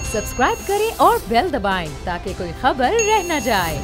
Subscribe करें और bell दबाएं ताकि कोई खबर रह न जाए।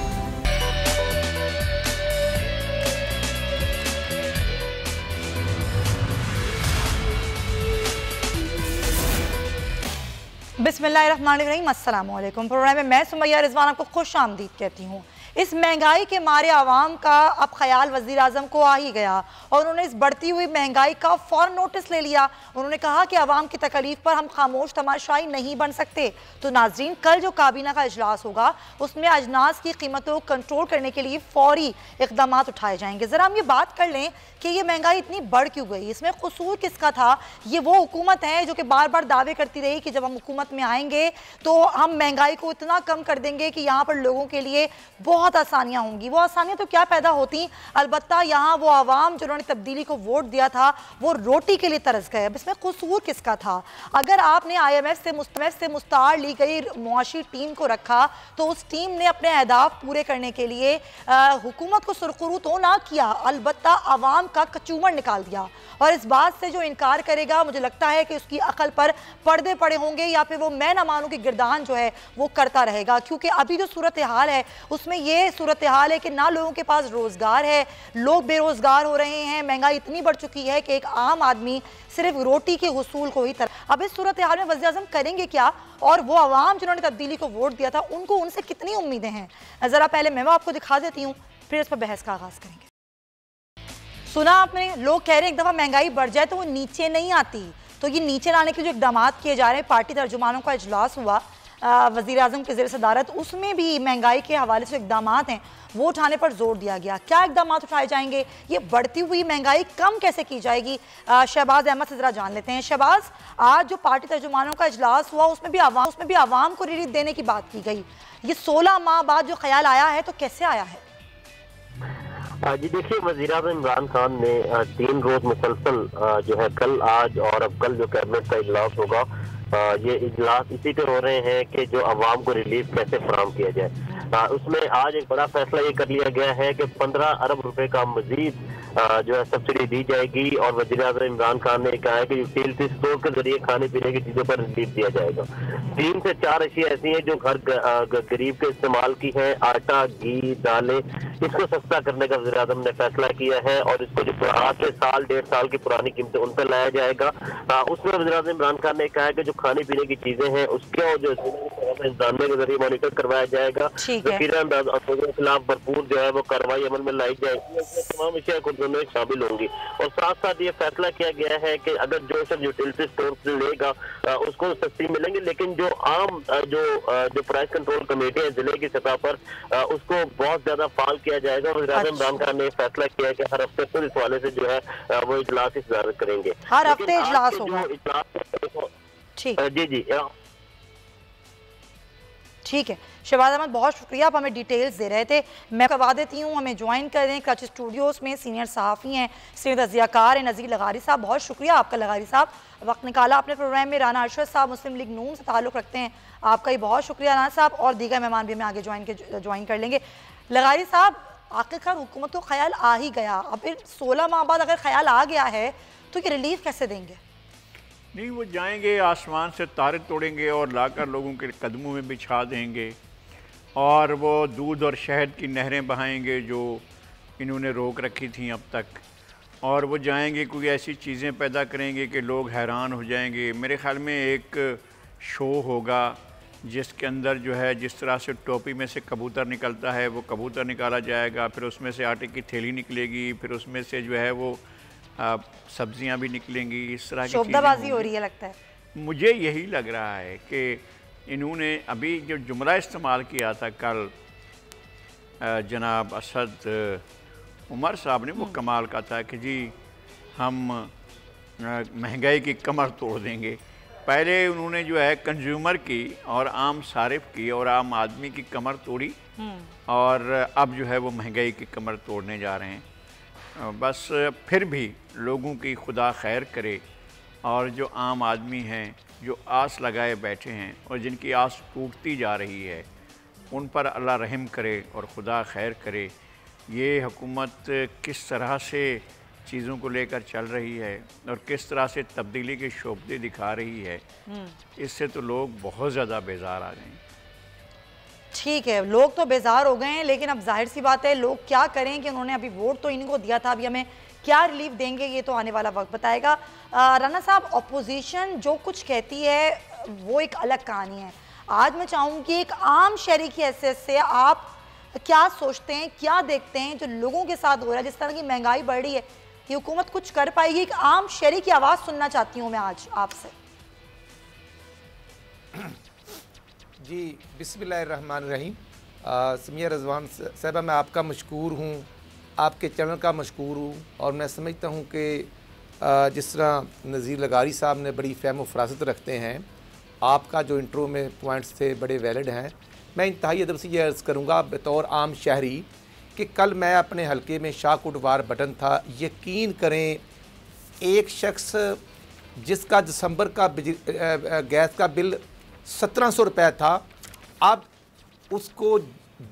बिस्मिल्लाहिर्रहमानिर्रहीम, अस्सलाम वालेकुम। प्रोग्राम में मैं सुमैया रिजवान आपको खुश आमदीद कहती हूँ। इस महंगाई के मारे आवाम का अब ख्याल वज़ीर आज़म को आ ही गया और उन्होंने इस बढ़ती हुई महंगाई का फ़ौरन नोटिस ले लिया। उन्होंने कहा कि आवाम की तकलीफ पर हम खामोश तमाशाई नहीं बन सकते। तो नाज़रीन, कल जो काबीना का इजलास होगा उसमें अजनास की कीमतों को कंट्रोल करने के लिए फ़ौरी इक़दाम उठाए जाएंगे। ज़रा हम ये बात कर लें कि ये महंगाई इतनी बढ़ क्यों गई, इसमें कसूर किसका था। ये वो हुकूमत है जो कि बार बार दावे करती रही कि जब हम हुकूमत में आएंगे तो हम महंगाई को इतना कम कर देंगे कि यहाँ पर लोगों के लिए बहुत आसानियाँ होंगी। वो आसानियाँ तो क्या पैदा होती, अलबत्ता यहाँ वो आवाम जिन्होंने तब्दीली को वोट दिया था वो रोटी के लिए तरस गए। अब इसमें कसूर किसका था? अगर आपने IMF से मुस्तार ली गई मुआशी टीम को रखा तो उस टीम ने अपने अहदाफ पूरे करने के लिए हुकूमत को सुरखरू तो ना किया, अलबत्ता आवाम का कचूमर निकाल दिया। और इस बात से जो इनकार करेगा, मुझे लगता है कि उसकी अकल पर पर्दे पड़े होंगे या फिर वो मैं ना मानूं की गिरदान जो है वो करता रहेगा। क्योंकि अभी जो सूरत हाल है उसमें ये सूरत हाल है कि ना लोगों के पास रोज़गार है, लोग बेरोज़गार हो रहे हैं, महंगाई इतनी बढ़ चुकी है कि एक आम आदमी सिर्फ रोटी के हुसूल को ही अब इस सूरत हाल में वज़ीर आज़म करेंगे क्या, और वो आवाम जिन्होंने तब्दीली को वोट दिया था उनको उनसे कितनी उम्मीदें हैं। ज़रा पहले मैं आपको दिखा देती हूँ, फिर इस पर बहस का आगाज़ करेंगे। सुना आपने, लोग कह रहे हैं एक दफ़ा महंगाई बढ़ जाए तो वो नीचे नहीं आती, तो ये नीचे लाने के जो इक़दाम किए जा रहे हैं, पार्टी तर्जुमानों का इजलास हुआ वज़ीर आज़म के ज़ेर सदारत, उसमें भी महंगाई के हवाले से इक़दाम हैं वो उठाने पर जोर दिया गया। क्या इक़दाम उठाए जाएंगे, ये बढ़ती हुई महंगाई कम कैसे की जाएगी, शहबाज अहमद से ज़रा जान लेते हैं। शहबाज, आज जो पार्टी तर्जुमानों का इजलास हुआ उसमें भी आवाम को रिलीफ देने की बात की गई। ये 16 माह बाद जो ख्याल आया है तो कैसे आया है? जी देखिए, वज़ीर आज़म इमरान खान ने 3 रोज मुसलसल जो है कल, आज और अब कल जो कैबिनेट का इजलास होगा, ये इजलास इसी पे हो रहे हैं कि जो अवाम को रिलीफ कैसे फराहम किया जाए। उसमें आज एक बड़ा फैसला ये कर लिया गया है कि 15 अरब रुपए का मजीद जो है सब्सिडी दी जाएगी। और वज़ीर आज़म इमरान खान ने कहा है कि यूटिलिटी स्टोर के जरिए खाने पीने की चीजों पर रिलीफ दिया जाएगा। 3 से 4 अशिया ऐसी हैं जो घर गरीब के इस्तेमाल की है, आटा, घी, दालें, इसको सस्ता करने का वज़ीर आज़म ने फैसला किया है और इसको जो आज से साल 1.5 साल की पुरानी कीमतें उन पर लाया जाएगा। उसमें वज़ीर आज़म इमरान खान ने कहा है कि जो खाने पीने की चीजें हैं उसके जो इंतजामिया के जरिए मॉनिटर करवाया जाएगा, के खिलाफ भरपूर जो है वो कार्रवाई अमल में लाई जाएगी, तमाम अशिया में शामिल होंगी। और साथ साथ ये फैसला किया गया है कि अगर जो सब यूटिलिटी स्टोर से लेगा उसको सस्ती मिलेंगे, लेकिन जो आम जो प्राइस कंट्रोल कमेटी है जिले की सतह पर उसको बहुत ज्यादा फाल किया जाएगा। और वज़ीर आज़म इमरान खान ने फैसला किया है कि हर हफ्ते खुद इस हवाले से जो है वो इजलास इजाजत करेंगे, हर हफ्ते इजलास होगा। जी ठीक है शहबाज अहमद, बहुत शुक्रिया, आप हमें डिटेल्स दे रहे थे। मैं करवा देती हूँ, हमें ज्वाइन कर दें कराची स्टूडियोज़ में सीनियर सहाफ़ी हैं, सीनियर तज़ियाकार हैं नज़ीर लगारी साहब। बहुत शुक्रिया आपका लगारी साहब, वक्त निकाला अपने प्रोग्राम में। राना अरशद साहब मुस्लिम लीग नून से ताल्लुक़ रखते हैं, आपका ही बहुत शुक्रिया राना साहब, और दीगर मेहमान भी हमें आगे ज्वाइन कर लेंगे। लगारी साहब, आखिरकार हुकूमत को ख्याल आ ही गया, अब फिर 16 माह बाद अगर ख्याल आ गया है तो ये रिलीफ कैसे देंगे? नहीं, वो जाएंगे आसमान से तारे तोड़ेंगे और लाकर लोगों के कदमों में बिछा देंगे, और वो दूध और शहद की नहरें बहाएंगे जो इन्होंने रोक रखी थी अब तक, और वो जाएंगे कोई ऐसी चीज़ें पैदा करेंगे कि लोग हैरान हो जाएंगे। मेरे ख़्याल में एक शो होगा जिसके अंदर जो है जिस तरह से टोपी में से कबूतर निकलता है वो कबूतर निकाला जाएगा, फिर उसमें से आटे की थैली निकलेगी, फिर उसमें से जो है वो सब्जियां भी निकलेंगी, इस तरह की शोबदाबाजी हो रही है लगता है। मुझे यही लग रहा है कि इन्होंने अभी जो जुमला इस्तेमाल किया था कल जनाब असद उमर साहब ने, वो कमाल का था कि जी हम महंगाई की कमर तोड़ देंगे। पहले उन्होंने जो है कंज्यूमर की और आम सारिफ की और आम आदमी की कमर तोड़ी, और अब जो है वो महंगाई की कमर तोड़ने जा रहे हैं। बस फिर भी लोगों की खुदा खैर करे, और जो आम आदमी हैं जो आस लगाए बैठे हैं और जिनकी आस टूटती जा रही है उन पर अल्लाह रहम करे और खुदा खैर करे। ये हुकूमत किस तरह से चीज़ों को लेकर चल रही है और किस तरह से तब्दीली के शोबे दिखा रही है, इससे तो लोग बहुत ज़्यादा बेजार आ गए हैं। ठीक है, लोग तो बेजार हो गए हैं, लेकिन अब जाहिर सी बात है लोग क्या करें कि उन्होंने अभी वोट तो इनको दिया था, अभी हमें क्या रिलीफ देंगे ये तो आने वाला वक्त बताएगा। राना साहब, अपोजिशन जो कुछ कहती है वो एक अलग कहानी है। आज मैं चाहूँगी कि एक आम शहरी की हैसियत से आप क्या सोचते हैं, क्या देखते हैं जो लोगों के साथ हो रहा है, जिस तरह की महंगाई बढ़ रही है, ये हुकूमत कुछ कर पाएगी? एक आम शहरी की आवाज़ सुनना चाहती हूँ मैं आज आपसे। जी बिस्मिल्लाहिर्रहमानिर्रहीम। समिया रज़वान साहबा, मैं आपका मशकूर हूँ, आपके चैनल का मशकूर हूँ, और मैं समझता हूँ कि जिस तरह नज़ीर लगारी साहब ने बड़ी फ़हम व फ़रासत रखते हैं, आपका जो इंट्रो में पॉइंट्स थे बड़े वैलिड हैं। मैं इंतहाई अदब से ये अर्ज़ करूँगा बतौर आम शहरी कि कल मैं अपने हलके में शाहकोट वार बटन था। यकीन करें, एक शख्स जिसका दिसंबर का गैस का बिल 1700 रुपये था, अब उसको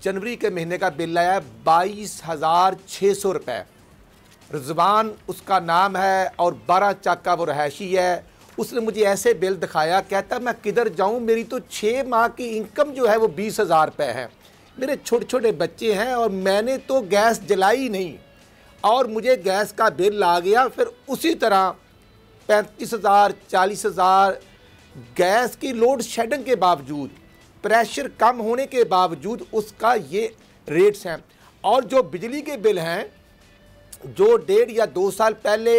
जनवरी के महीने का बिल आया 22,600 रुपये। रिजवान उसका नाम है और 12 चक का वो रहायशी है। उसने मुझे ऐसे बिल दिखाया, कहता मैं किधर जाऊं, मेरी तो 6 माह की इनकम जो है वो 20,000 रुपये है, मेरे छोटे छोटे बच्चे हैं और मैंने तो गैस जलाई नहीं, और मुझे गैस का बिल आ गया। फिर उसी तरह 35,000 40,000 गैस की लोड शेडिंग के बावजूद, प्रेशर कम होने के बावजूद उसका ये रेट्स हैं। और जो बिजली के बिल हैं, जो 1.5 या 2 साल पहले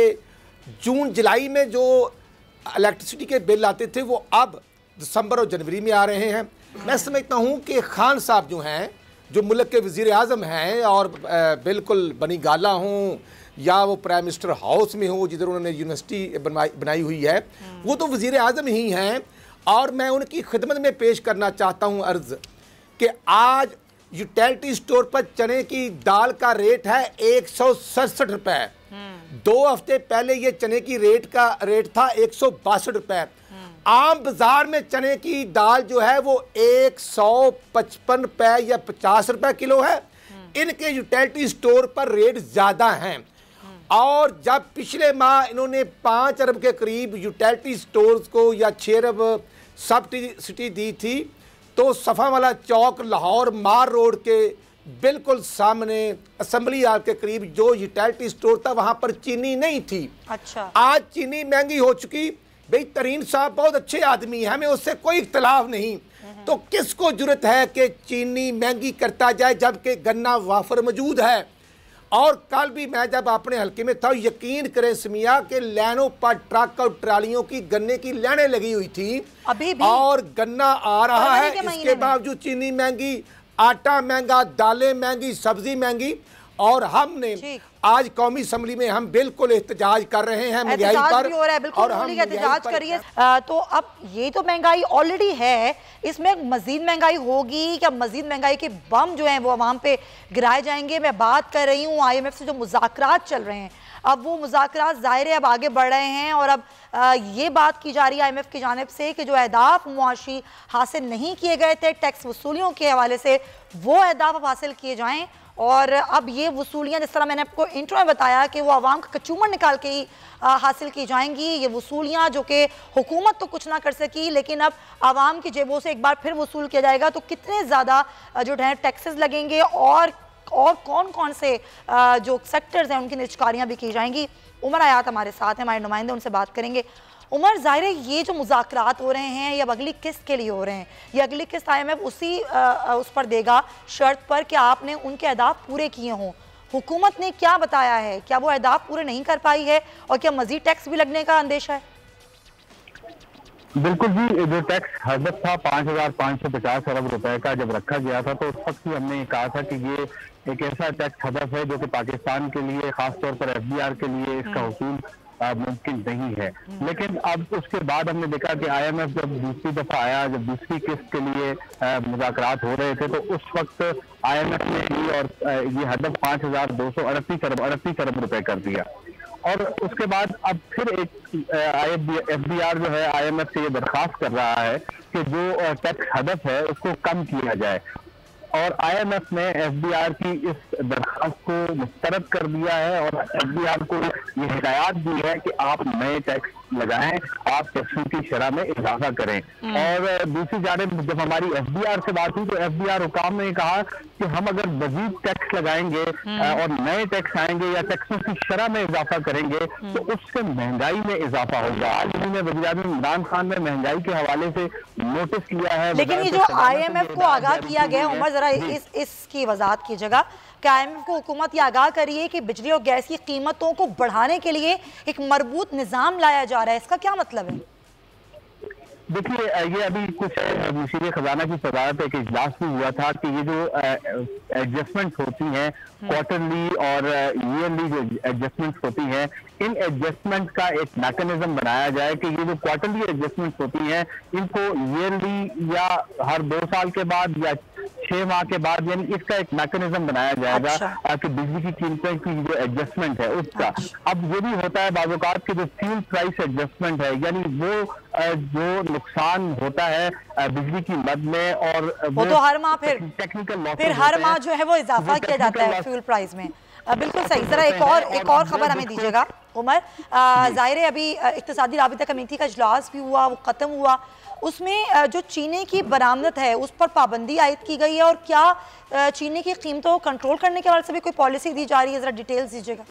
जून जुलाई में जो इलेक्ट्रिसिटी के बिल आते थे, वो अब दिसंबर और जनवरी में आ रहे हैं। मैं समझता हूँ कि खान साहब जो हैं, जो मुल्क के वज़ीर आज़म हैं और बिल्कुल बनी गाला हों या वो प्राइम मिनिस्टर हाउस में हो जिधर उन्होंने यूनिवर्सिटी बनाई हुई है, वो तो वज़ीर आज़म ही हैं। और मैं उनकी खिदमत में पेश करना चाहता हूँ अर्ज़ कि आज यूटिलिटी स्टोर पर चने की दाल का रेट है 167 रुपये। 2 हफ्ते पहले ये चने की रेट था 162 रुपये। आम बाजार में चने की दाल जो है वो 155 रुपये या 50 रुपये किलो है। इनके यूटिलिटी स्टोर पर रेट ज़्यादा हैं। और जब पिछले माह इन्होंने 5 अरब के करीब यूटिलिटी स्टोर्स को या 6 अरब सब्सिडी दी थी, तो सफ़ा वाला चौक लाहौर मार रोड के बिल्कुल सामने असम्बली हाल के करीब जो यूटिलिटी स्टोर था, वहाँ पर चीनी नहीं थी। अच्छा, आज चीनी महंगी हो चुकी। भाई तरीन साहब बहुत अच्छे आदमी हैं, हमें उससे कोई इख्तलाफ नहीं, तो किसको जरूरत है कि चीनी महंगी करता जाए जबकि गन्ना वाफर मौजूद है। और कल भी मैं जब अपने हल्के में था, यकीन करें समिया के लाइनों पर ट्रक और ट्रालियों की गन्ने की लाइनें लगी हुई थी अभी भी? और गन्ना आ रहा है, इसके बावजूद चीनी महंगी, आटा महंगा, दालें महंगी, सब्जी महंगी। और हमने आज कौमी असम्बली में हम बिल्कुल एहतजाज कर रहे हैं महंगाई पर, हो रहा है, बिल्कुल एहतजाज करिए। तो अब ये तो महंगाई ऑलरेडी है, इसमें मजीद महंगाई होगी क्या? मजीद महंगाई के बम जो हैं वो आवाम पे गिराए जाएंगे? मैं बात कर रही हूँ IMF से जो मुज़ाकरात चल रहे हैं, अब वो मुज़ाकरात ज़ाहिर है अब आगे बढ़ रहे हैं और अब ये बात की जा रही है IMF की जानिब से कि जो अहदाफ मुआशी हासिल नहीं किए गए थे टैक्स वसूलियों के हवाले से, वो अहदाफ अब हासिल किए जाएँ। और अब ये वसूलियाँ, जिस तरह मैंने आपको इंट्रो में बताया कि वो आवाम का कचूमर निकाल के ही हासिल की जाएंगी। ये वसूलियाँ जो कि हुकूमत तो कुछ ना कर सकी, लेकिन अब आवाम की जेबों से एक बार फिर वसूल किया जाएगा, तो कितने ज़्यादा जो है टैक्सेस लगेंगे और कौन कौन से जो सेक्टर्स हैं उनकी निचकारियाँ भी की जाएंगी। उमर आयात हमारे साथ हैं, हमारे नुमाइंदे, उनसे बात करेंगे। उमर, ज़ाहिर है ये जो मुज़ाकरात हो रहे हैं ये अब अगली किस्त के लिए हो रहे हैं, ये अगली किस्त IMF उसी उस पर देगा शर्त पर कि आपने उनके अहदाफ पूरे किए हों। हुकूमत ने क्या बताया है, क्या वो अहदाफ पूरे नहीं कर पाई है और क्या मज़ीद टैक्स भी लगने का अंदेशा है? बिल्कुल जी, जो टैक्स हदफ था 5,550 अरब रुपए का जब रखा गया था, तो उस वक्त ही हमने कहा था कि ये एक ऐसा टैक्स हदफ है जो कि पाकिस्तान के लिए, खासतौर पर FBR के लिए इसका वसूल मुमकिन नहीं है। लेकिन अब उसके बाद हमने देखा कि IMF जब दूसरी दफा आया, जब दूसरी किस्त के लिए मुज़ाकरात हो रहे थे, तो उस वक्त IMF ने ये और ये हदफ 5,238 अरब रुपए कर दिया। और उसके बाद अब फिर एक FBR जो है IMF से ये दरख्वास्त कर रहा है कि जो टैक्स हदफ है उसको कम किया जाए। और IMF ने FBR की इस इजलास को मुस्तरद कर दिया है और FBR को ये हिदायत दी है कि आप नए टैक्स लगाएं, आप टैक्सों की शरह में इजाफा करें। और दूसरी जानिब जब हमारी FBR से बात हुई तो FBR हुकाम ने कहा कि हम अगर मजीद टैक्स लगाएंगे और नए टैक्स आएंगे या टैक्सों की शरह में इजाफा करेंगे तो उससे महंगाई में इजाफा होगा। आज उन्होंने वज़ीर-ए-आज़म इमरान खान ने महंगाई के हवाले से नोटिस किया है। लेकिन ये जो IMF को आगाह किया गया, उमर जरा इसकी वजाहत कीजिएगा कि IMF को हुकूमत ये आगाह करिए कि बिजली और गैस की कीमतों को बढ़ाने के लिए एक मरबूत निज़ाम लाया जा रहा है, इसका क्या मतलब है? देखिए, ये अभी कुछ मुशीर खजाना की सदारत एक इजलास भी हुआ था कि ये जो एडजस्टमेंट होती हैं क्वार्टरली और ईयरली जो एडजस्टमेंट होती हैं, इन एडजस्टमेंट का एक मैकेनिज्म बनाया जाए कि ये जो क्वार्टरली एडजस्टमेंट होती हैं इनको ईयरली या हर 2 साल के बाद या 6 माह के बाद, यानी इसका एक मैकेनिज्म बनाया जाएगा। अच्छा। कि बिजली की कीमतों की जो एडजस्टमेंट है उसका। अच्छा। अब ये भी होता है बाज़-औक़ात के जो फ्यूल प्राइस एडजस्टमेंट है, यानी वो जो नुकसान होता है बिजली की मद में, और वो तो हर माह फिर हर माह जो है वो इजाफा किया जाता है फ्यूल प्राइस में। बिल्कुल सही। जरा एक और खबर हमें दीजिएगा उमर। जाहिर है अभी इक़्तिसादी राबिता कमेटी का इजलास भी हुआ, वो ख़त्म हुआ, उसमें जो चीनी की बरामद है उस पर पाबंदी आयद की गई है, और क्या चीनी की कीमतों को कंट्रोल करने के हवाले से भी कोई पॉलिसी दी जा रही है? जरा डिटेल्स दीजिएगा।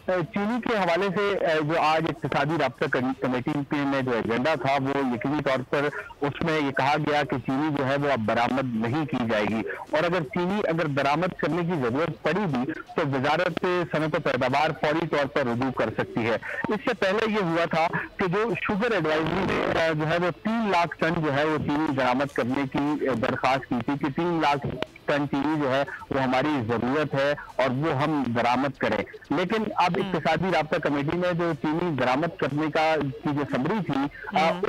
चीनी के हवाले से जो आज इक़्तिसादी राब्ता कमेटी में जो एजेंडा था वो यकीनी तौर पर उसमें ये कहा गया कि चीनी जो है वो अब बरामद नहीं की जाएगी, और अगर बरामद करने की जरूरत पड़ी भी तो वजारत सनअत व पैदावार फौरी तौर पर रुजू कर सकती है। इससे पहले ये हुआ था कि जो शुगर एडवाइजरी ने जो है वो 3 लाख टन जो है वो चीनी बरामद करने की दरख्वास्त की थी कि 3 लाख टन चीनी जो है वो हमारी जरूरत है और वो हम बरामद करें। लेकिन अब इक़्तिसादी राब्ता कमेटी ने जो चीनी बरामद करने की जो समरी थी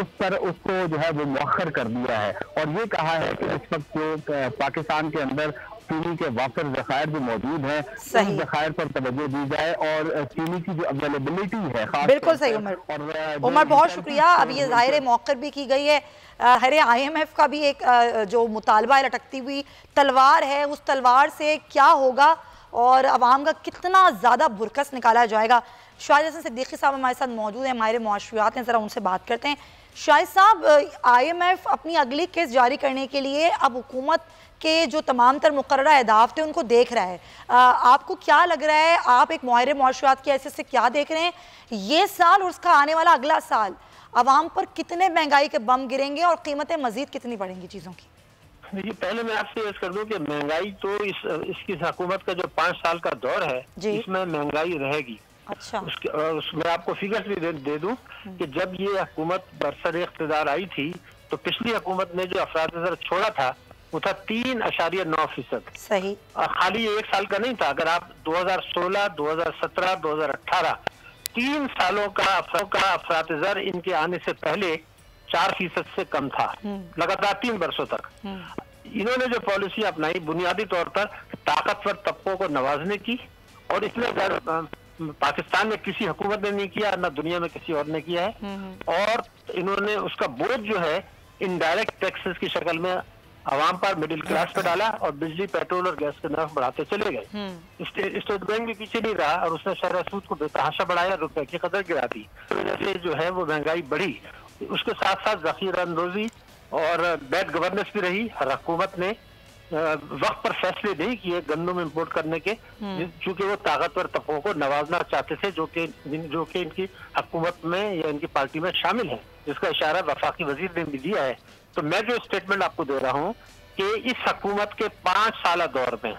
उस पर उसको जो है वो मुअख्खर कर दिया है, और ये कहा है कि इस वक्त जो पाकिस्तान के अंदर चीनी के वाफिर ज़खायर जो मौजूद हैं उन ज़खायर पर तवज्जो दी जाए और चीनी की जो अवेलेबिलिटी है। बिल्कुल सही उमर, बहुत शुक्रिया। अब ये ज़ाहिर मौक़िफ़ भी की गई है। हरे IMF का भी एक जो मुतालबा लटकती हुई तलवार है, उस तलवार से क्या होगा और अवाम का कितना ज़्यादा बुरकस निकाला जाएगा। शाहिद हसन सिद्दीकी साहब हमारे साथ मौजूद हैं, हमारे मुआशरियात हैं, ज़रा उनसे बात करते हैं। शाहिद साहब, IMF अपनी अगली केस जारी करने के लिए अब हुकूमत के जो तमाम तर मुकर्ररा अहदाफ थे उनको देख रहा है। आपको क्या लग रहा है, आप एक माहिर मुआशरियात की हैसियत से क्या देख रहे हैं, ये साल और उसका आने वाला अगला साल अवाम पर कितने महंगाई के बम गिरेंगे और कीमतें मजीद कितनी बढ़ेंगी चीज़ों की? देखिए, पहले मैं आपसे अर्ज कर दूं कि महंगाई तो इसकी हुकूमत का जो 5 साल का दौर है इसमें महंगाई रहेगी। अच्छा। उसमें आपको फिगर्स भी दे दूं कि जब ये हुकूमत बरसर इख्तिदार आई थी तो पिछली हुकूमत ने जो अफराद छोड़ा था वो था 3.9%। सही। खाली 1 साल का नहीं था। अगर आप 2016, 2017, 2018 3 सालों का अफराद इनके आने से पहले 4% से कम था, लगातार 3 वर्षों तक। इन्होंने जो पॉलिसी अपनाई बुनियादी तौर पर ताकतवर तबकों को नवाजने की, और इसमें पाकिस्तान में किसी हुकूमत ने नहीं किया, न दुनिया में किसी और ने किया है। और इन्होंने उसका बोझ जो है इनडायरेक्ट टैक्सेस की शक्ल में आवाम पर, मिडिल क्लास पे डाला, और बिजली, पेट्रोल और गैस के नर्फ बढ़ाते चले गए। स्टेट बैंक भी पीछे नहीं रहा और उसने शरह सूद को बेतहाशा बढ़ाया, रुपए की कदर गिरा दी। तो वजह से जो है वो महंगाई बढ़ी। उसके साथ साथ ज़ख़ीरा अंदोज़ी और बैड गवर्नेंस भी रही। हर हुकूमत ने वक्त पर फैसले नहीं किए गंदम इम्पोर्ट करने के, चूंकि वो ताकतवर तबकों को नवाजना चाहते थे जो कि इनकी हुकूमत में या इनकी पार्टी में शामिल है, जिसका इशारा वफाकी वजीर ने भी दिया है। तो मैं जो स्टेटमेंट आपको दे रहा हूँ कि इस हुकूमत के 5 साल दौर में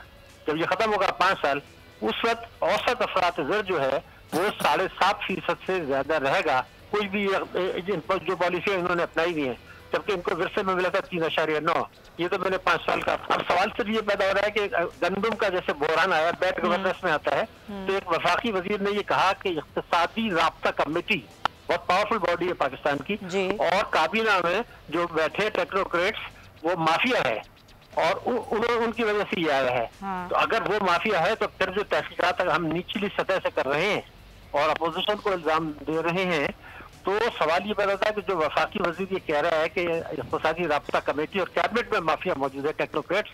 जब ये खत्म होगा 5 साल, उस वक्त औसत अफरात जो है वो 7.5% से ज्यादा रहेगा। कोई भी जो पॉलिसी इन्होंने अपनाई हुई है, जबकि इनको विरसे में मिला था 3.9। ये तो मैंने 5 साल का। अब सवाल सिर्फ ये पैदा हो रहा है कि गंदम का जैसे बहरान आया, बैड गवर्नेंस में आता है, तो एक वफाकी वजीर ने ये कहा कि इक़्तिसादी राब्ता कमेटी बहुत पावरफुल बॉडी है पाकिस्तान की, और काबीना में जो बैठे टेक्नोक्रेट्स वो माफिया है, और उनकी वजह से ये आया है। तो अगर वो माफिया है तो फिर जो तहकीकात हम निचली सतह से कर रहे हैं और अपोजिशन को इल्जाम दे रहे हैं, तो सवाल ये पैदा होता है कि जो वफाकी वजीर ये कह रहा है कि इक़्तिसादी राब्ता कमेटी और कैबिनेट में माफिया मौजूद है, टेक्नोक्रेट्स,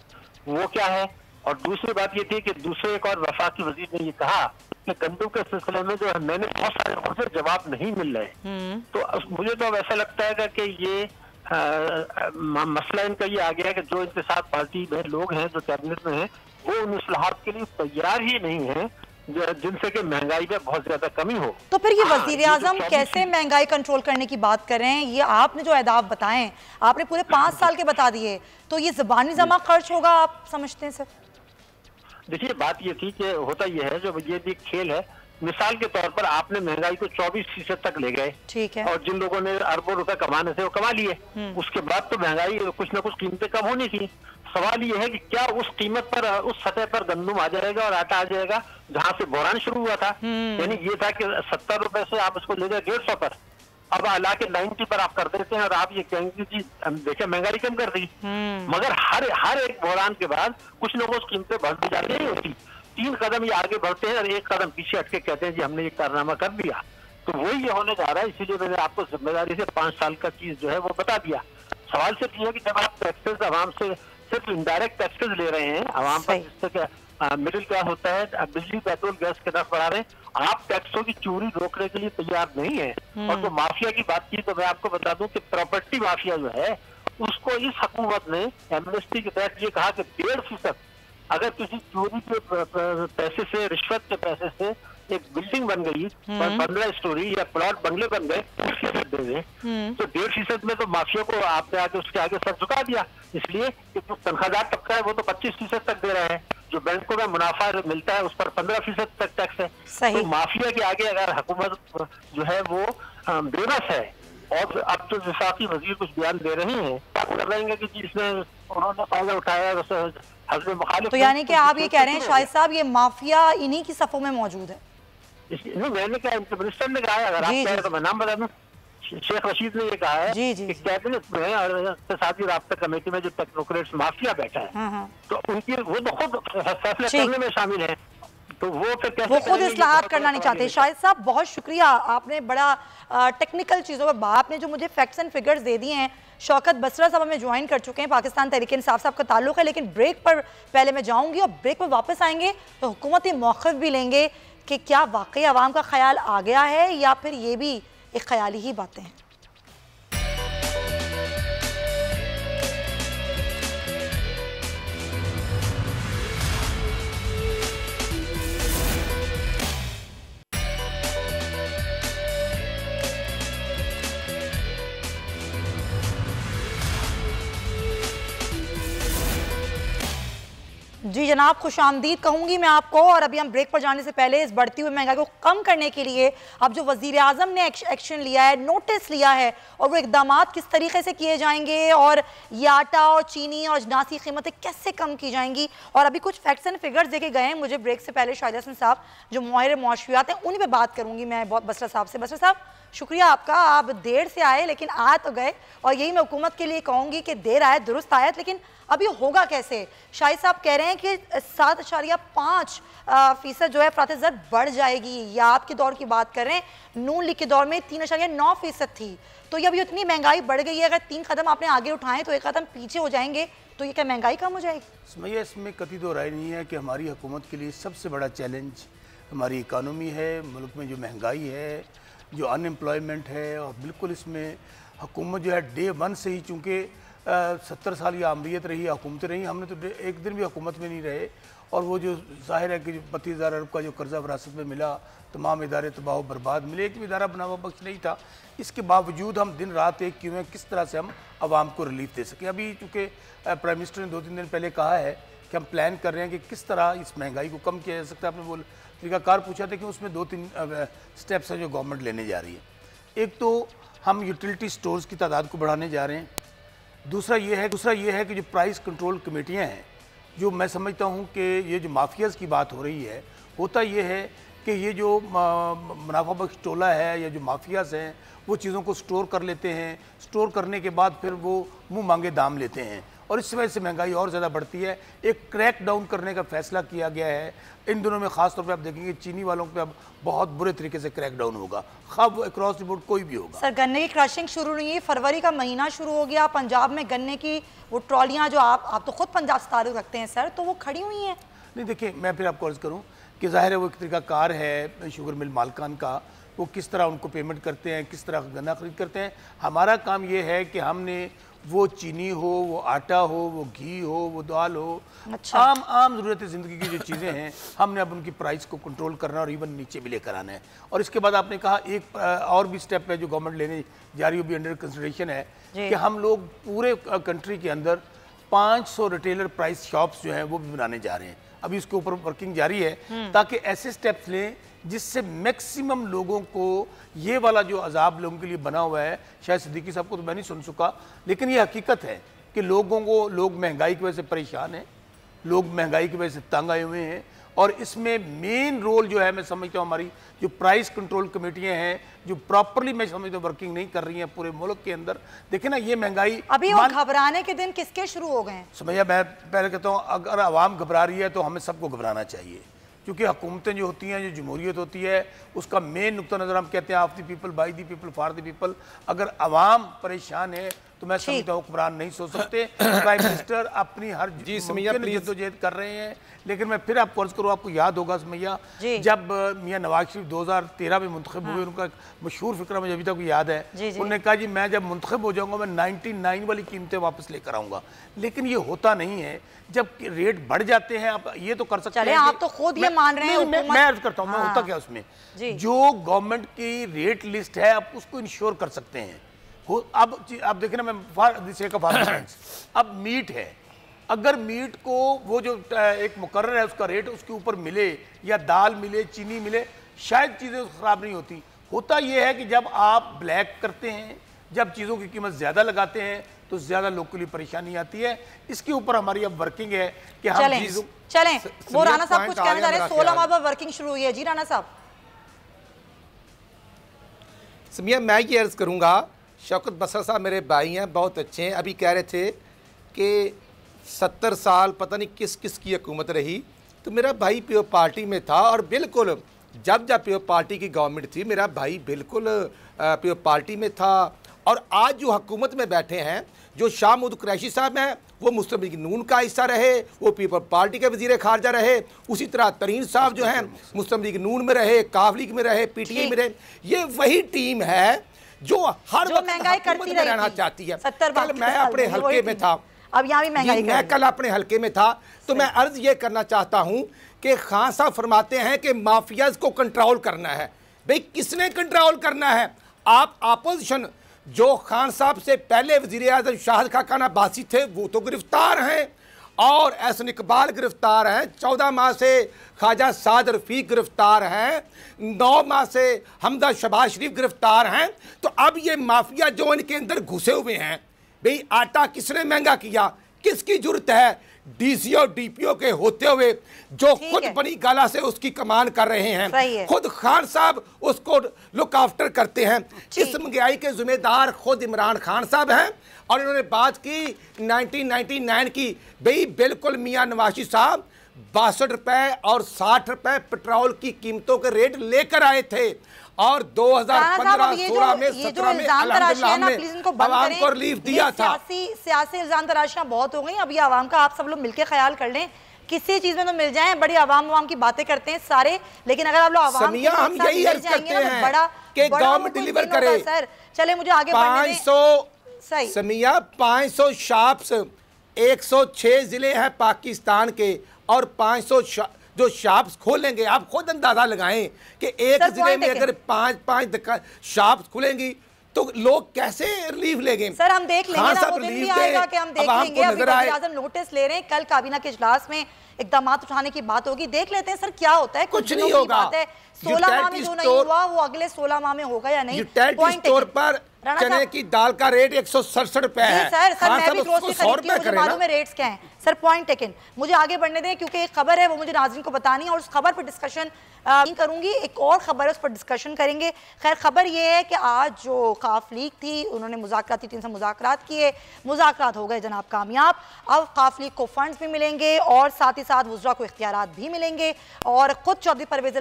वो क्या है और दूसरी बात ये थी कि दूसरे एक और वफाकी वजीर ने ये कहा कि गंदम के सिलसिले में जो है मैंने बहुत सारे मुझे जवाब नहीं मिल रहे। तो मुझे तो अब ऐसा लगता है कि ये मसला इनका ये आ गया है कि जो इनके साथ पार्टी में लोग हैं जो कैबिनेट में हैं वो उन इस्लाहात के लिए तैयार ही नहीं है जिनसे कि महंगाई में बहुत ज्यादा कमी हो। तो फिर ये वजीर आजम कैसे महंगाई कंट्रोल करने की बात कर रहे हैं? ये आपने जो अहदाफ बताएं आपने पूरे 5 साल के बता दिए, तो ये ज़बानी जमा खर्च होगा आप समझते हैं सर? देखिए बात ये थी कि होता ये है, जो ये भी खेल है, मिसाल के तौर पर आपने महंगाई को 24% तक ले गए, ठीक है, और जिन लोगों ने अरबों रुपए कमाने थे वो कमा लिए, उसके बाद तो महंगाई कुछ ना कुछ कीमतें कम होनी थी। सवाल ये है कि क्या उस कीमत पर, उस सतह पर गंदम आ जाएगा और आटा आ जाएगा जहां से बहरान शुरू हुआ था। यानी ये था कि 70 रुपए से आप इसको ले गए 150 पर, अब अला के 90 पर आप कर देते हैं और आप ये कहेंगे जी देखिए महंगाई कम कर दी। मगर हर एक बहरान के बाद कुछ ना कुछ कीमतें बढ़ती जाती नहीं होती। 3 कदम ये आगे बढ़ते हैं और 1 कदम पीछे हटके कहते हैं जी हमने ये कारनामा कर दिया। तो वही ये होने जा रहा है, इसीलिए मैंने आपको जिम्मेदारी से 5 साल का चीज जो है वो बता दिया। सवाल सिर्फ ये है कि जब आप टैक्सेस आवाम से सिर्फ इनडायरेक्ट टैक्सेस ले रहे हैं आवाम पर, जिससे मिडिल क्लास होता है, बिजली पेट्रोल गैस के दाम बढ़ा रहे हैं, आप टैक्सों की चोरी रोकने के लिए तैयार नहीं है। और जो माफिया की बात की तो मैं आपको बता दूं कि प्रॉपर्टी माफिया जो है उसको इस हुकूमत ने एमनेस्टी के तहत ये कहा कि 1.5% अगर किसी चोरी के पैसे से, रिश्वत के पैसे से एक बिल्डिंग बन गई 15 स्टोरी या प्लॉट बंगले बन गए, 1% दे दें, तो 1.5% में तो माफिया को आपने आगे उसके आगे सर झुका दिया। इसलिए कि जो तनख्वाहदार तबका है वो तो 25% तक दे रहे हैं, जो बैंकों में मुनाफा मिलता है उस पर 15% तक टैक्स है। तो माफिया के आगे अगर हुकूमत जो है वो बेबस है। और अब तो वफाकी वजीर कुछ बयान दे रहे हैं, कर रहे हैं कि जिसने उन्होंने फायदा उठाया मुखालिफ। तो यानी कि आप ये कह रहे हैं शाहिद साहब ये माफिया इन्हीं की सफों में मौजूद है? मैंने कहा, मिनिस्टर ने कहा है, अगर आप कह रहे तो मैं नाम बता दूं, शेख रशीद ने ये कहा है कि कैबिनेट में और इक़्तिसादी राब्ता कमेटी में जो टेक्नोक्रेट्स माफिया बैठा है तो उनकी वो तो खुद फैसले करने में शामिल है, तो वो फिर कैसे, वो खुद इस्लाहात करना नहीं चाहते। शाहिद साहब बहुत शुक्रिया, आपने बड़ा टेक्निकल चीज़ों पर आपने जो मुझे फैक्ट्स एंड फिगर्स दे दिए हैं। शौकत बसरा साहब हमें ज्वाइन कर चुके हैं, पाकिस्तान तहरीक-ए-इंसाफ साहब का ताल्लुक है, लेकिन ब्रेक पर पहले मैं जाऊंगी और ब्रेक पर वापस आएंगे तो हुकूमती मौक़िफ़ भी लेंगे कि क्या वाकई आवाम का ख्याल आ गया है या फिर ये भी एक ख्याली ही बातें हैं। जी जनाब, खुशामदीद कहूँगी मैं आपको। और अभी हम ब्रेक पर जाने से पहले इस बढ़ती हुई महंगाई को कम करने के लिए अब जो वज़ीर आज़म ने एक्शन लिया है, नोटिस लिया है, और वो इकदाम किस तरीके से किए जाएंगे और ये आटा और चीनी और अजनासी कीमतें कैसे कम की जाएंगी, और अभी कुछ फैक्ट्स एंड फिगर्स देके गए हैं मुझे ब्रेक से पहले शाहिद हसन साहब जो माहिर मौशवियात हैं, उन्हीं पर बात करूँगी मैं बसरा साहब से। बसरा साहब शुक्रिया आपका, आप देर से आए लेकिन आ तो गए, और यही मैं हुकूमत के लिए कहूँगी कि देर आए दुरुस्त आयत। लेकिन अब ये होगा कैसे? शाहिद साहब कह रहे हैं कि 7.5% जो है अफरात ज़र बढ़ जाएगी, या आपके दौर की बात कर रहे हैं, नून लीग के दौर में 3.9% थी। तो ये अभी इतनी महंगाई बढ़ गई है, अगर 3 कदम आपने आगे उठाएं तो 1 कदम पीछे हो जाएंगे, तो ये क्या महंगाई कम हो जाएगी? सुमैया, इसमें कतई दो राय नहीं है कि हमारी हुकूमत के लिए सबसे बड़ा चैलेंज हमारी इकानमी है, मुल्क में जो महंगाई है, जो अनएम्प्लॉयमेंट है, और बिल्कुल इसमें हुकूमत जो है डे 1 से ही, चूँकि 70 साल या अमरीत रही, हुकूमतें रही, हमने तो एक दिन भी हुकूमत में नहीं रहे, और वो जो जाहिर है कि 32,000 अरब का जो कर्जा विरासत में मिला, तमाम इदारे तबाह बर्बाद मिले, एक भी इदारा बनावा बख्श नहीं था। इसके बावजूद हम दिन रात एक क्यों हैं, किस तरह से हम आवाम को रिलीफ दे सकें। अभी चूँकि प्राइम मिनिस्टर ने 2-3 दिन पहले कहा है कि हम प्लान कर रहे हैं कि किस तरह इस महंगाई को कम किया जा सकता है। आपने वो तरीकाकार पूछा था कि उसमें 2-3 स्टेप्स हैं जो गवर्नमेंट लेने जा रही है। एक तो हम यूटिलिटी स्टोर्स की तादाद को बढ़ाने जा रहे हैं, दूसरा ये है कि जो प्राइस कंट्रोल कमेटियां हैं, जो मैं समझता हूं कि ये जो माफियाज़ की बात हो रही है, होता ये है कि ये जो मुनाफा बख्श टोला है या जो माफियाज़ हैं वो चीज़ों को स्टोर कर लेते हैं, स्टोर करने के बाद फिर वो मुंह मांगे दाम लेते हैं, और इस वजह से महंगाई और ज़्यादा बढ़ती है। एक क्रैक डाउन करने का फैसला किया गया है इन दिनों में, खास तौर पे आप देखेंगे चीनी वालों पे अब बहुत बुरे तरीके से क्रैक डाउन होगा, खब अक्रॉस द बोर्ड कोई भी होगा। सर गन्ने की क्रशिंग शुरू नहीं है, फरवरी का महीना शुरू हो गया, पंजाब में गन्ने की वो ट्रॉलियाँ जो आप तो खुद पंजाब से ताल्लुक़ रखते हैं सर, तो वो खड़ी हुई हैं। नहीं देखिए, मैं फिर आपको अर्ज़ करूँ कि ज़ाहिर है वो एक तरीका कार है शुगर मिल मालकान का, वो किस तरह उनको पेमेंट करते हैं, किस तरह गन्ना खरीद करते हैं। हमारा काम ये है कि हमने वो चीनी हो, वो आटा हो, वो घी हो, वो दाल हो, अच्छा। आम ज़रूरत ज़िंदगी की जो चीज़ें हैं हमने अब उनकी प्राइस को कंट्रोल करना और इवन नीचे भी लेकर आना है। और इसके बाद आपने कहा एक और भी स्टेप है जो गवर्नमेंट लेने जा रही हो, भी अंडर कंसिडरेशन है कि हम लोग पूरे कंट्री के अंदर 500 रिटेलर प्राइस शॉप्स जो हैं वो भी बनाने जा रहे हैं। अभी उसके ऊपर वर्किंग जारी है ताकि ऐसे स्टेप्स लें जिससे मैक्सिमम लोगों को ये वाला जो अजाब लोगों के लिए बना हुआ है, शायद सिद्दीकी साहब को तो मैं नहीं सुन चुका, लेकिन ये हकीकत है कि लोग महंगाई की वजह से परेशान हैं, लोग महंगाई की वजह से तंग आए हुए हैं। और इसमें मेन रोल जो है मैं समझता हूँ हमारी जो प्राइस कंट्रोल कमेटियाँ हैं जो प्रॉपरली मैं समझता हूँ वर्किंग नहीं कर रही हैं पूरे मुल्क के अंदर। देखिए ना ये महंगाई अभी वो घबराने के दिन किसके शुरू हो गए? समझिए, मैं पहले कहता हूँ अगर आवाम घबरा रही है तो हमें सबको घबराना चाहिए, क्योंकि हुकूमतें जो होती हैं, जो जमहूरियत होती है, उसका मेन नुक्ता नज़र हम कहते हैं of the people, by the people, for the people. अगर आवाम परेशान है तो मैं समझता हूँ हुक्मरान नहीं सोच सकते। प्राइम मिनिस्टर अपनी हर जद्दोजहद कर रहे हैं, लेकिन मैं फिर आपको अर्ज करूँ, आपको याद होगा समैया जब मियाँ नवाज शरीफ 2013 में मुंतखब हुए, उनका मशहूर फिक्रा मुझे अभी तक याद है, उन्होंने कहा जी मैं जब मुंतखब हो जाऊंगा मैं 99 वाली कीमतें वापस लेकर आऊंगा। लेकिन ये होता नहीं है, जब रेट बढ़ जाते हैं आप ये तो कर सकते हैं। आप तो खुद ये मान रहे हैं। मैं अर्ज करता हूँ, मैं होता क्या उसमें जो गवर्नमेंट की रेट लिस्ट है आप उसको इंश्योर कर सकते हैं। अब आप देखें ना, मैं अब मीट है, अगर मीट को वो जो एक मुकर्रर है उसका रेट उसके ऊपर मिले या दाल मिले, चीनी मिले, शायद चीज़ें ख़राब नहीं होती। होता ये है कि जब आप ब्लैक करते हैं, जब चीज़ों की कीमत ज़्यादा लगाते हैं तो ज़्यादा लोग के लिए परेशानी आती है। इसके ऊपर हमारी अब वर्किंग है कि हम चीज़ों चलें। वो राणा साहब कुछ कहना चाह रहे हैं, 16 माह बाद वर्किंग शुरू हुई है। जी राणा साहब। समिया मैं ये अर्ज़ करूँगा, शौकत बसर साहब मेरे भाई हैं, बहुत अच्छे हैं। अभी कह रहे थे कि 70 साल पता नहीं किस किस की हुकूमत रही, तो मेरा भाई पीओ पार्टी में था और बिल्कुल जब पीओ पार्टी की गवर्नमेंट थी मेरा भाई बिल्कुल पीओ पार्टी में था। और आज जो हुकूमत में बैठे हैं, जो शाह महमूद कुरैशी साहब हैं, वो मुस्लिम लीग नून का हिस्सा रहे, वो पीपल पार्टी के वजीर खारजा रहे, उसी तरह तरीन साहब जो हैं मुस्लिम लीग नून में रहे, काफ लीग में रहे, PTI में रहे। ये वही टीम है जो हर वक्त महंगाई करती रहना चाहती है। कल मैं अपने हल्के में था, अब यहाँ भी महंगाई मैं कल अपने हल्के में था, तो मैं अर्ज ये करना चाहता हूँ कि खान साहब फरमाते हैं कि माफियाज को कंट्रोल करना है। भाई किसने कंट्रोल करना है? आप अपोजिशन जो खान साहब से पहले वजीर आज़म शाहिद खाकान अब्बासी थे वो तो गिरफ्तार हैं, और एहसन इकबाल गिरफ्तार हैं, 14 माह से ख्वाजा साद रफ़ीक गिरफ्तार हैं, 9 माह से हमदा शहबाज शरीफ गिरफ्तार हैं। तो अब ये माफिया जो इनके अंदर घुसे हुए हैं, भाई आटा किसने महंगा किया? किसकी जरूरत है? DCO DPO के होते हुए जो खुद बनी गाला से उसकी कमान कर रहे हैं, खुद खान साहब उसको लुक आफ्टर करते हैं। इस महंगाई के जिम्मेदार खुद इमरान खान साहब हैं। और इन्होंने बात की 1999 की, भाई बिल्कुल मियाँ नवाज साहब 62 रुपए और 60 रुपए पेट्रोल की कीमतों के रेट लेकर आए थे, और 2015-16 में 17 में अल्हम्दुलिल्लाह हमने आवाम को रिलीफ दिया था। सियासी इल्जाम तराशियां बहुत हो गई। अभी आवाम का आप सब लोग मिलकर ख्याल कर लें, किसी चीज में तो मिल जाए। बड़ी आवाम की बातें करते हैं सारे, लेकिन अगर आप लोग आवाम हम यही अर्ज करते हैं कि गवर्नमेंट डिलीवर करे। सर चले मुझे आगे बढ़ने दें। 500 समिया 500 शॉप्स, 106 जिले हैं पाकिस्तान के, और 500 जो शॉप्स खोलेंगे, आप खुद अंदाजा लगाएं कि एक जिले में अगर 5 शॉप्स खुलेंगी तो लोग कैसे रिलीफ लेंगे? सर हम देख लेंगे ना, वो दिन भी आएगा कि हम देख लेंगे। अभी वज़ीर आज़म नोटिस ले रहे हैं, कल काबीना के इजलास में इक़दामात उठाने की बात होगी, देख लेते हैं सर क्या होता है। कुछ नहीं होगा। 16 माह में जो नहीं हुआ वो अगले 16 माह में होगा या नहीं? यूटिलिटी स्टोर पर चने की दाल का रेट 167 रुपए है। सर मैं भी ग्रोसरी खरीदती हूं, मुझे मालूम है रेट्स क्या हैं। सर पॉइंट टेकन, मुझे आगे बढ़ने दें क्योंकि एक खबर है वो मुझे नाज़रीन को बतानी है और उस खबर पर डिस्कशन करूंगी। एक और खबर है उस पर डिस्कशन करेंगे। खैर खबर ये है कि आज जो काफ लीग थी उन्होंने मुज़ाकराती टीम से मुज़ाकरात किए, मुज़ाकरात हो गए जनाब कामयाब। अब काफ लीग को फंड्स भी मिलेंगे और साथ ही साथ वुज़रा को इख्तियारात भी मिलेंगे। और खुद चौधरी परवेज़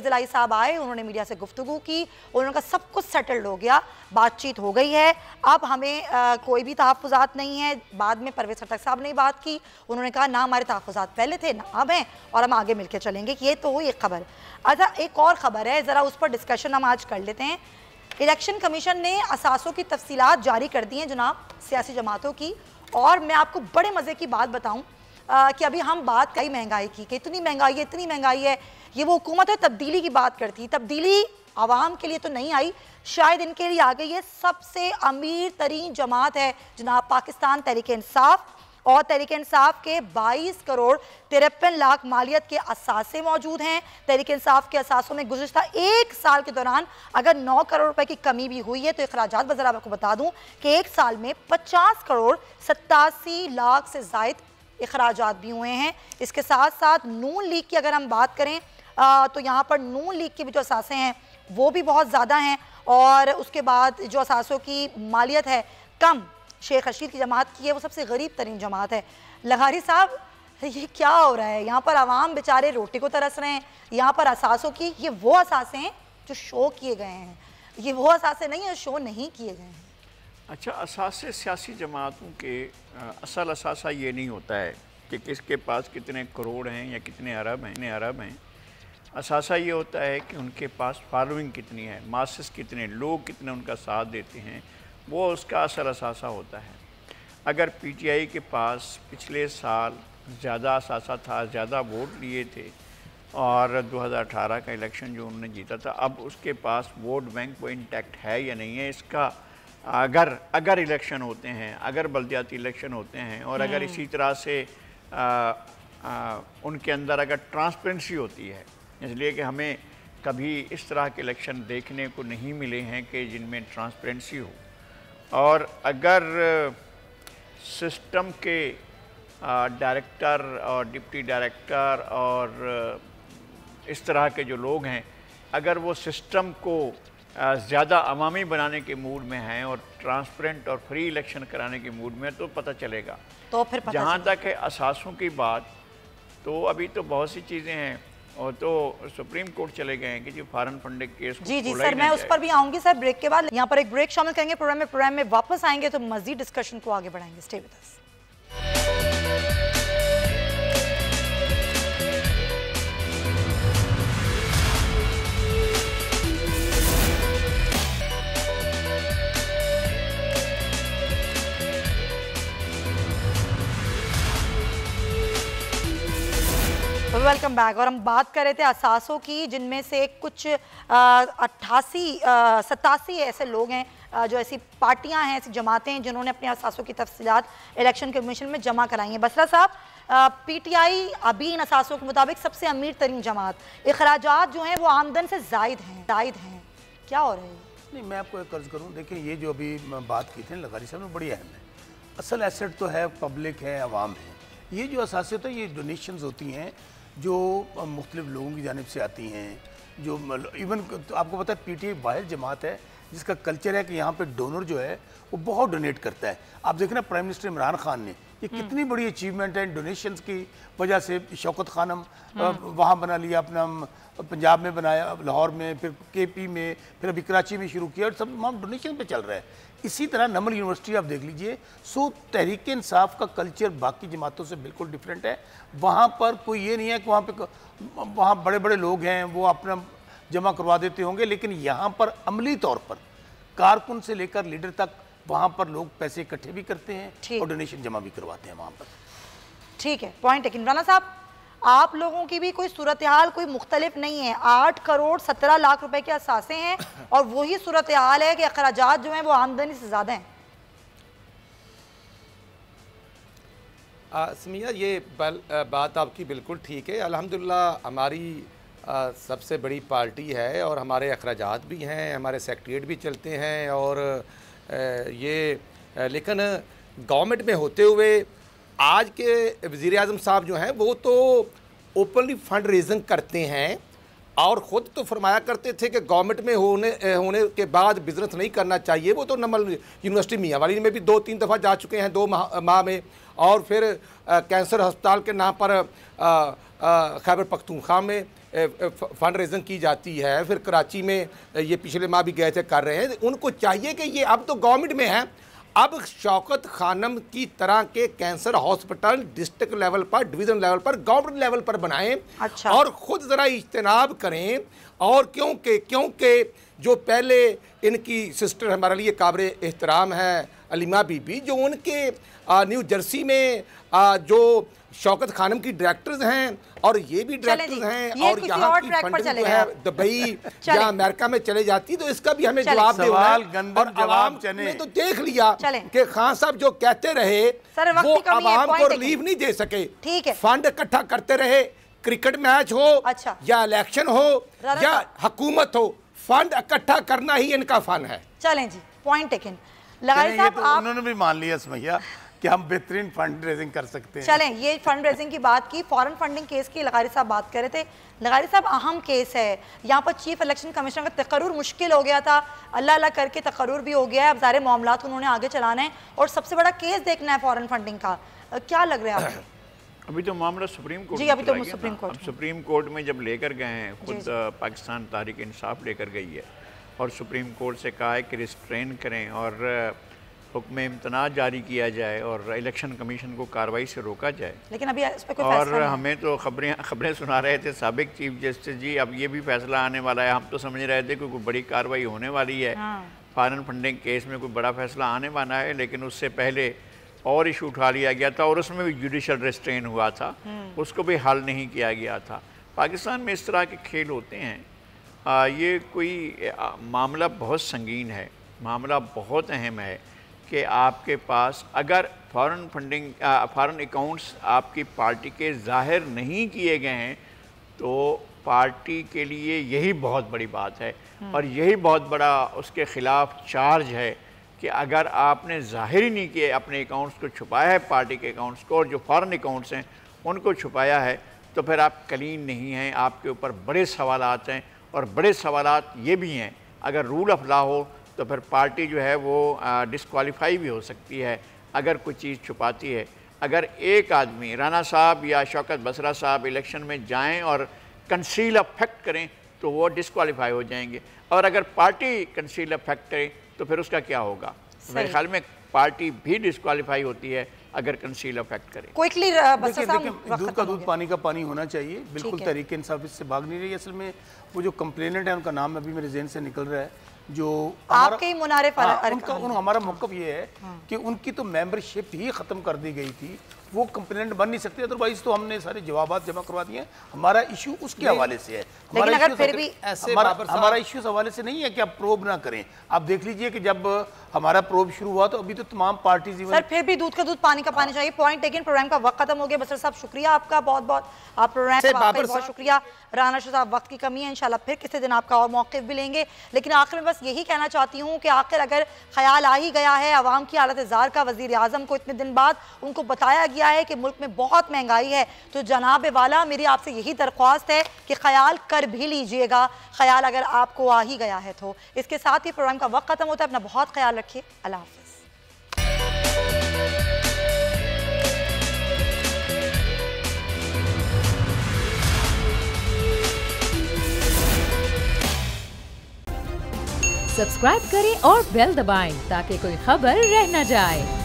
इलाही साहब आए, उन्होंने मीडिया से गुफ्तगू की, उन्होंने कहा सब कुछ सेटल्ड हो गया, बातचीत हो गई है, अब हमें कोई भी तहफ़्फ़ुज़ात नहीं है। बाद में परवेज़ खट्टक साहब ने बात की, उन्होंने कहा ना हमारे तहफ़्फ़ुज़ात पहले थे ना अब हैं और हम आगे मिलकर चलेंगे। ये तो हुई एक खबर। अच्छा एक और ख़बर है, ज़रा उस पर डिस्कशन हम आज कर लेते हैं। इलेक्शन कमीशन ने असासों की तफसीलात जारी कर दी हैं जनाब सियासी जमातों की। और मैं आपको बड़े मज़े की बात बताऊं कि अभी हम बात कई महंगाई की कि इतनी महंगाई है, ये वो हुकूमत है तब्दीली की बात करती, तब्दीली आवाम के लिए तो नहीं आई, शायद इनके लिए आ गई। ये सबसे अमीर तरीन जमात है जनाब पाकिस्तान तहरीक इंसाफ, और तहरीक इंसाफ के 22 करोड़ 53 लाख मालियत के असासे मौजूद हैं। तहरीक इंसाफ के असासों में गुज़िश्ता एक साल के दौरान अगर 9 करोड़ रुपए की कमी भी हुई है तो अखराजात बज़रा आपको बता दूं कि एक साल में 50 करोड़ 87 लाख से ज़ायद अखराजात भी हुए हैं। इसके साथ साथ नून लीग की अगर हम बात करें तो यहाँ पर नून लीग के भी जो असासे हैं वो भी बहुत ज़्यादा हैं। और उसके बाद जो असासों की मालियत है कम शेख रशीद की जमात की है, वो सबसे गरीब तरीन जमात है। लघारी साहब ये क्या हो रहा है? यहाँ पर आवाम बेचारे रोटी को तरस रहे हैं, यहाँ पर असासों की ये वो असासे हैं जो शो किए गए हैं, ये वो असासे नहीं है शो नहीं किए गए हैं। अच्छा, असासे सियासी जमातों के असल असासा ये नहीं होता है कि किसके पास कितने करोड़ हैं या कितने अरब हैं। असासा ये होता है कि उनके पास फॉलोइंग कितनी है, मासेस कितने, लोग कितने उनका साथ देते हैं, वो उसका असल असासा होता है। अगर पीटीआई के पास पिछले साल ज़्यादा असासा था, ज़्यादा वोट लिए थे और 2018 का इलेक्शन जो उन्होंने जीता था, अब उसके पास वोट बैंक वो इंटैक्ट है या नहीं है, इसका अगर इलेक्शन होते हैं, अगर बल्दियाती इलेक्शन होते हैं और अगर इसी तरह से उनके अंदर अगर ट्रांसपेरेंसी होती है, इसलिए कि हमें कभी इस तरह के इलेक्शन देखने को नहीं मिले हैं कि जिनमें ट्रांसपेरेंसी हो। और अगर सिस्टम के डायरेक्टर और डिप्टी डायरेक्टर और इस तरह के जो लोग हैं, अगर वो सिस्टम को ज़्यादा अवामी बनाने के मूड में हैं और ट्रांसपेरेंट और फ्री इलेक्शन कराने के मूड में, तो पता चलेगा। तो फिर जहाँ तक है असासों की बात, तो अभी तो बहुत सी चीज़ें हैं और तो सुप्रीम कोर्ट चले गए हैं कि जी फॉरेन फंडिंग केस। जी सर, मैं उस पर भी आऊंगी सर ब्रेक के बाद। यहाँ पर एक ब्रेक शामिल करेंगे प्रोग्राम में वापस आएंगे तो मजीद डिस्कशन को आगे बढ़ाएंगे। Stay with us. Welcome back. और हम बात कर रहे थे असासों की, जिनमें से कुछ 87 ऐसे लोग हैं जो ऐसी पार्टियां हैं, ऐसी जमातें हैं जिन्होंने अपने असासों की तफसीलात इलेक्शन कमीशन में जमा कराई हैं। बसरा साहब, पीटीआई अभी इन असासों के मुताबिक सबसे अमीर तरीन जमात, अखराजात जो हैं वो आमदन से जायद हैं। क्या हो रहा है? नहीं, मैं आपको एक अर्ज करूँ, देखिए ये जो अभी बात की थी लगारी साहब ने, बड़ी अहम है। असल एसेट तो है, पब्लिक है, आवाम है। ये जो असासे होता है, ये डोनेशंस होती हैं जो मुख्तलिफ लोगों की जानिब से आती हैं, जो इवन तो आपको पता है पीटीआई वाहिद जमात है जिसका कल्चर है कि यहाँ पे डोनर जो है वो बहुत डोनेट करता है। आप देख रहे हैं प्राइम मिनिस्टर इमरान खान ने ये कितनी बड़ी अचीवमेंट है डोनेशंस की वजह से। शौकत खानम वहाँ बना लिया, अपना पंजाब में बनाया, लाहौर में, फिर केपी में, फिर अभी कराची में शुरू किया और सब तमाम डोनेशन पे चल रहा है। इसी तरह नमल यूनिवर्सिटी आप देख लीजिए। सो तहरीक इंसाफ का कल्चर बाकी जमातों से बिल्कुल डिफरेंट है। वहाँ पर कोई ये नहीं है कि वहाँ बड़े बड़े लोग हैं वो अपना जमा करवा देते होंगे, लेकिन यहाँ पर अमली तौर पर कारकुन से लेकर लीडर तक वहाँ पर लोग पैसे इकट्ठे भी करते हैं और डोनेशन जमा भी करवाते हैं वहाँ पर। ठीक है, पॉइंट है। इमरान साहब, आप लोगों की भी कोई सूरत हाल कोई मुख्तलिफ नहीं है। 8 करोड़ 17 लाख रुपए के असासे हैं और वही सूरत हाल है कि अखराजात जो हैं वो आमदनी से ज़्यादा हैं। समिया, ये बात आपकी बिल्कुल ठीक है। अल्हम्दुलिल्लाह हमारी सबसे बड़ी पार्टी है और हमारे अखराजात भी हैं, हमारे सेक्रेटरीट भी चलते हैं और लेकिन गवर्नमेंट में होते हुए आज के वज़ीर आज़म साहब जो हैं वो तो ओपनली फंड रेजिंग करते हैं और ख़ुद तो फरमाया करते थे कि गवर्नमेंट में होने के बाद बिज़नेस नहीं करना चाहिए। वो तो नमल यूनिवर्सिटी मियांवाली में भी 2-3 दफ़ा जा चुके हैं 2 माह में, और फिर कैंसर अस्पताल के नाम पर खैबर पख्तूनख्वा में फंड रेजिंग की जाती है। फिर कराची में ये पिछले माह भी गए थे, कर रहे हैं। उनको चाहिए कि ये अब तो गवर्नमेंट में है, अब शौकत खानम की तरह के कैंसर हॉस्पिटल डिस्ट्रिक्ट लेवल पर, डिवीज़न लेवल पर, गवर्नमेंट लेवल पर बनाएं। अच्छा। और ख़ुद ज़रा इज्तनाब करें। और क्योंकि जो पहले इनकी सिस्टर हमारे लिए काबिल एहतराम है अलीमा बीबी, जो उनके न्यू जर्सी में जो शौकत खानम की डायरेक्टर्स हैं और ये भी डायरेक्टर्स हैं, और यहाँ की फंडिंग जो है दुबई या अमेरिका में चले जाती, तो इसका भी हमें जवाब देना है। और आवाम ने तो देख लिया कि खान साहब जो कहते रहे वो आवाम को रिलीफ नहीं दे सके। ठीक है, फंड इकट्ठा करते रहे, क्रिकेट मैच हो या इलेक्शन हो या हुकूमत हो, फंड इकट्ठा करना ही इनका फन है। चलें जी, पॉइंट टेकन। लगारी साहब उन्होंने भी मान लिया सुमैया कि हम बेहतरीन फंड रेजिंग कर सकते हैं। चलें, ये फंड रेजिंग की बात की, फॉरेन फंडिंग केस की लगारी साहब बात कर रहे थे। लगारी साहब अहम केस है, यहाँ पर चीफ इलेक्शन कमिश्नर का तकर्रुर मुश्किल हो गया था, अल्लाह अल्लाह करके तकर्रुर भी हो गया है। अब सारे मामलात उन्होंने आगे चलाना है और सबसे बड़ा केस देखना है फॉरेन फंडिंग का। क्या लग रहा है आपको? अभी तो मामला सुप्रीम कोर्ट जी, अभी तो सुप्रीम कोर्ट में जब लेकर गए हैं, खुद पाकिस्तान तहरीक इंसाफ लेकर गई है और सुप्रीम कोर्ट से कहा है कि रिस्ट्रेन करें और हुक्म इम्तना जारी किया जाए और इलेक्शन कमीशन को कार्रवाई से रोका जाए। लेकिन अभी इस पे कोई और हमें तो खबरें सुना रहे थे साबिक चीफ जस्टिस जी, अब ये भी फैसला आने वाला है। हम तो समझ रहे थे कि कोई बड़ी कार्रवाई होने वाली है, फॉरेन फंडिंग केस में कोई बड़ा फैसला आने वाला है, लेकिन उससे पहले और इशू उठा लिया गया था और उसमें भी जुडिशल रेस्ट्रेन हुआ था, उसको भी हल नहीं किया गया था। पाकिस्तान में इस तरह के खेल होते हैं। ये कोई मामला बहुत संगीन है, मामला बहुत अहम है कि आपके पास अगर फॉरेन फंडिंग फॉरेन अकाउंट्स आपकी पार्टी के ज़ाहिर नहीं किए गए हैं तो पार्टी के लिए यही बहुत बड़ी बात है और यही बहुत बड़ा उसके ख़िलाफ़ चार्ज है कि अगर आपने ज़ाहिर ही नहीं किए, अपने अकाउंट्स को छुपाया है, पार्टी के अकाउंट्स को, और जो फॉरेन अकाउंट्स हैं उनको छुपाया है, तो फिर आप क्लीन नहीं हैं, आपके ऊपर बड़े सवालात हैं। और बड़े सवालात ये भी हैं, अगर रूल ऑफ लॉ हो तो फिर पार्टी जो है वो डिस्क्वालीफाई भी हो सकती है अगर कोई चीज़ छुपाती है। अगर एक आदमी राना साहब या शौकत बसरा साहब इलेक्शन में जाएं और कंसील ऑफ फैक्ट करें तो वो डिस्क्वालीफाई हो जाएंगे, और अगर पार्टी कंसील ऑफ फैक्ट करे तो फिर उसका क्या होगा? मेरे ख्याल में पार्टी भी डिस्क्वालीफाई होती है अगर कंसील ऑफ फैक्ट करे। क्विकली दूध का दूध पानी का पानी होना चाहिए। बिल्कुल तहरीक इंसाफ इससे भाग नहीं रही। असल में वो जो कंप्लेनेंट है उनका नाम अभी मेरे जहन से निकल रहा है, जो आपके मुनारिफ हमारा मौक़िफ़ ये है कि उनकी तो मेंबरशिप ही ख़त्म कर दी गई थी, वो कंप्लेनेंट बन नहीं सकती, अदरवाइज तो हमने सारे जवाब जमा करवा दिए। हमारा इशू उसके हवाले से है, हमारा इशू इस हवाले से नहीं है कि आप प्रोब ना करें। आप देख लीजिए कि जब हमारा प्रोब शुरू हुआ तो अभी तो तमाम पार्टीज सर फिर भी दूध का दूध पानी का पानी चाहिए। Point taken. प्रोग्राम का वक्त खत्म हो गया। बसर साहब शुक्रिया आपका बहुत बहुत, आप प्रोग्राम का बहुत शुक्रिया। राना शाह साहब वक्त की कमी है, इंशाल्लाह फिर किसी दिन आपका और मौक़िफ़ भी लेंगे। लेकिन आखिर में बस यही कहना चाहती हूँ कि आखिर अगर ख्याल आ ही गया है अवाम की हालत ज़ार का, वज़ीर आज़म को इतने दिन बाद उनको बताया गया है कि मुल्क में बहुत महंगाई है, तो जनाब वाला मेरी आपसे यही दरख्वास्त है कि ख्याल कर भी लीजिएगा, ख्याल अगर आपको आ ही गया है तो। इसके साथ ही प्रोग्राम का वक्त खत्म होता है। अपना बहुत ख्याल रखिए। अल्लाह हाफ़िज़। सब्सक्राइब करें और बेल दबाएं ताकि कोई खबर रह न जाए।